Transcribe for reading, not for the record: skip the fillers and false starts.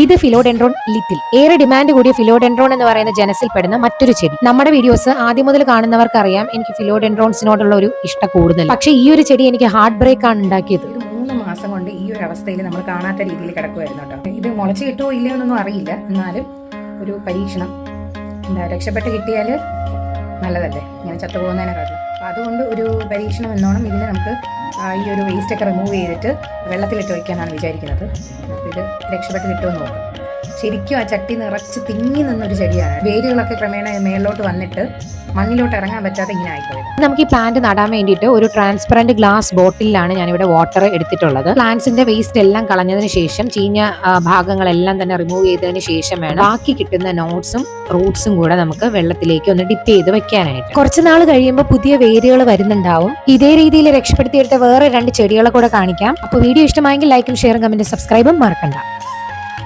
ഇത് philodendron little. ഏറെ demand കൂടിയ ഫിലോഡെൻഡ്രോൺ എന്ന് പറയുന്ന ജനസിൽപ്പെടുന്ന മറ്റൊരു ചെടി. നമ്മുടെ വീഡിയോസ് ആദ്യം മുതൽ കാണുന്നവർക്ക് അറിയാം എനിക്ക് ഫിലോഡെൻഡ്രോൺസിനോടുള്ള ഒരു ഇഷ്ടം കൂടുതൽ. പക്ഷെ ഈ ഒരു ചെടി എനിക്ക് ഹാർട്ട് ബ്രേക്ക് ആണ് ഉണ്ടാക്കിയത്. 3 മാസം കൊണ്ട് ഈ ഒരു അവസ്ഥയിൽ നമ്മൾ കാണാത്ത രീതിയിൽ കിടക്കുമായിരുന്നു കേട്ടോ. ഇത് മുളച്ച് കിട്ടുമോ ഇല്ലയോ എന്നൊന്നും അറിയില്ല. എന്നാലും ഒരു പരീക്ഷണം, രക്ഷപ്പെട്ട് കിട്ടിയാൽ നല്ലതല്ലേ, ഇങ്ങനെ ചത്തുപോകുന്നതിനെക്കാട്ടിലും. അപ്പോൾ അതുകൊണ്ട് ഒരു പരീക്ഷണം എന്നോണം ഇതിനെ നമുക്ക് ഈ ഒരു വേസ്റ്റൊക്കെ റിമൂവ് ചെയ്തിട്ട് വെള്ളത്തിലിട്ട് വയ്ക്കാനാണ് വിചാരിക്കുന്നത്. അപ്പോൾ ഇത് രക്ഷപ്പെട്ട് കിട്ടുമെന്ന് നോക്കാം. ശരിക്കും ആ ചട്ടി നിറച്ച് തിങ്ങി നിന്നൊരു ചെടിയാണ്. വേരുകളൊക്കെ ക്രമേണ മേളിലോട്ട് വന്നിട്ട് മണ്ണിലോട്ട് ഇറങ്ങാൻ പറ്റാതെ ഇങ്ങനെ ആയിപ്പോയത്. നമുക്ക് ഈ പ്ലാന്റ് നടാൻ വേണ്ടിയിട്ട് ഒരു ട്രാൻസ്പെറന്റ് ഗ്ലാസ് ബോട്ടിലാണ് ഞാനിവിടെ വാട്ടർ എടുത്തിട്ടുള്ളത്. പ്ലാന്റ്സിന്റെ വേസ്റ്റ് എല്ലാം കളഞ്ഞതിന് ശേഷം ചീഞ്ഞ ഭാഗങ്ങളെല്ലാം തന്നെ റിമൂവ് ചെയ്തതിന് ശേഷം വേണം ബാക്കി കിട്ടുന്ന നോട്ട്സും റൂട്ട്സും കൂടെ നമുക്ക് വെള്ളത്തിലേക്ക് ഒന്ന് ഡിപ്പ് ചെയ്ത് വെക്കാനായിട്ട്. കുറച്ച് നാൾ കഴിയുമ്പോൾ പുതിയ വേരുകൾ വരുന്നുണ്ടാവും. ഇതേ രീതിയിൽ രക്ഷപ്പെടുത്തിയെടുത്ത വേറെ 2 ചെടികളെ കൂടെ കാണിക്കാം. അപ്പോൾ വീഡിയോ ഇഷ്ടമായെങ്കിൽ ലൈക്കും ഷെയറും കമന്റും സബ്സ്ക്രൈബും മറക്കണ്ട.